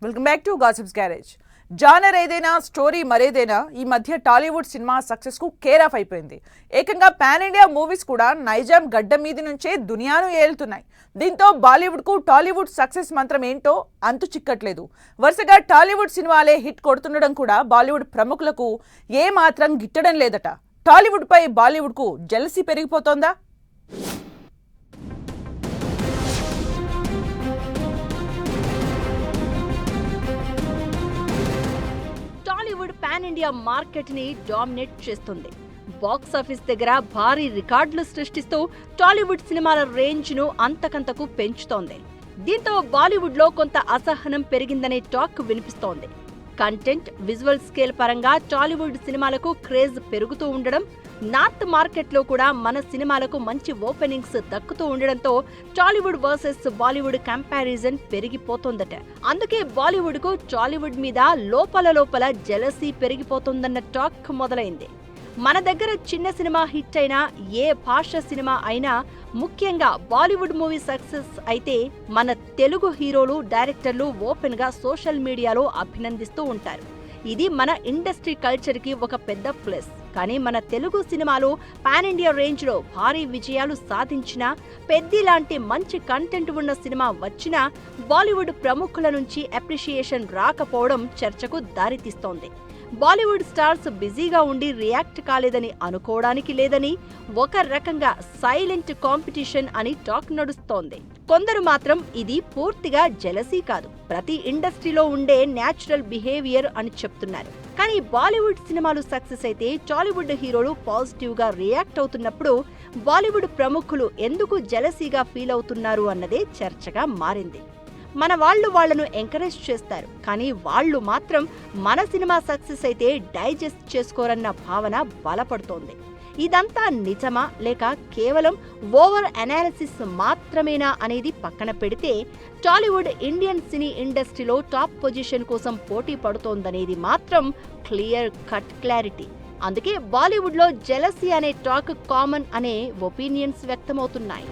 Welcome back to gossips garage. Genre ఏదైనా story మరేదైనా ఈ మధ్య టాలీవుడ్ సినిమా సక్సెస్ కు కేర్ ఆఫ్ అయిపోయింది. ఏకంగా పాన్ ఇండియా మూవీస్ కూడా నైజాం గడ్డ మీద నుంచే దునియాను ఏలుతున్నాయి. దీంతో బాలీవుడ్ కు టాలీవుడ్ సక్సెస్ మంత్రం ఏంటో అంతు చిక్కట్లేదు. వరుసగా టాలీవుడ్ సినిమాలే హిట్ కొడుతుండడం కూడా బాలీవుడ్ ప్రముఖులకు ఏ మాత్రం గిట్టడం లేదట. టాలీవుడ్ పై బాలీవుడ్ కు జెలసీ పెరిగిపోతోందా? టాలీవుడ్ పాన్ ఇండియా మార్కెట్ ని డామినేట్ చేస్తుంది. బాక్స్ ఆఫీస్ దగ్గర భారీ రికార్డులు సృష్టిస్తూ టాలీవుడ్ సినిమాల రేంజ్ ను అంతకంతకు పెంచుతోంది. దీంతో బాలీవుడ్ లో కొంత అసహనం పెరిగిందనే టాక్ వినిపిస్తోంది. కంటెంట్, విజువల్ స్కేల్ పరంగా టాలీవుడ్ సినిమాలకు క్రేజ్ పెరుగుతూ ఉండడం, నార్త్ మార్కెట్ లో కూడా మన సినిమాలకు మంచి ఓపెనింగ్స్ దక్కుతూ ఉండడంతో టాలీవుడ్ వర్సెస్ బాలీవుడ్ కంపారిజన్ పెరిగిపోతోందట. అందుకే బాలీవుడ్ కు టాలీవుడ్ మీద లోపల జెలసీ పెరిగిపోతుందన్న టాక్ మొదలైంది. మన దగ్గర చిన్న సినిమా హిట్ అయినా, ఏ భాష సినిమా అయినా, ముఖ్యంగా బాలీవుడ్ మూవీ సక్సెస్ అయితే మన తెలుగు హీరోలు, డైరెక్టర్లు ఓపెన్ గా సోషల్ మీడియాలో అభినందిస్తూ ఉంటారు. ఇది మన ఇండస్ట్రీ కల్చర్ కి ఒక పెద్ద ప్లస్. కానీ మన తెలుగు సినిమాలు పాన్ ఇండియా రేంజ్ లో భారీ విజయాలు సాధించినా, పెద్ది లాంటి మంచి కంటెంట్ ఉన్న సినిమా వచ్చినా బాలీవుడ్ ప్రముఖుల నుంచి అప్రిషియేషన్ రాకపోవడం చర్చకు దారితీస్తోంది. బాలీవుడ్ స్టార్స్ బిజీగా ఉండి రియాక్ట్ కాలేదని అనుకోవడానికి లేదని, ఒక రకంగా సైలెంట్ కాంపిటీషన్ అని టాక్ నడుస్తోంది. కొందరు మాత్రం ఇది పూర్తిగా జెలసీ కాదు, ప్రతి ఇండస్ట్రీలో ఉండే న్యాచురల్ బిహేవియర్ అని చెప్తున్నారు. కానీ బాలీవుడ్ సినిమాలు సక్సెస్ అయితే టాలీవుడ్ హీరోలు పాజిటివ్ గా రియాక్ట్ అవుతున్నప్పుడు బాలీవుడ్ ప్రముఖులు ఎందుకు జెలసీగా ఫీల్ అవుతున్నారు అన్నదే చర్చగా మారింది. మన వాళ్ళను ఎంకరేజ్ చేస్తారు, కానీ వాళ్ళు మాత్రం మన సినిమా సక్సెస్ అయితే డైజెస్ట్ చేసుకోరన్న భావన బలపడుతోంది. ఇదంతా నిజమా లేక కేవలం ఓవర్ అనాలిసిస్ మాత్రమేనా అనేది పక్కన పెడితే, టాలీవుడ్ ఇండియన్ సినీ ఇండస్ట్రీలో టాప్ పొజిషన్ కోసం పోటీ పడుతోందనేది మాత్రం క్లియర్ కట్ క్లారిటీ. అందుకే బాలీవుడ్లో జెలసీ అనే టాక్ కామన్ అనే ఒపీనియన్స్ వ్యక్తమవుతున్నాయి.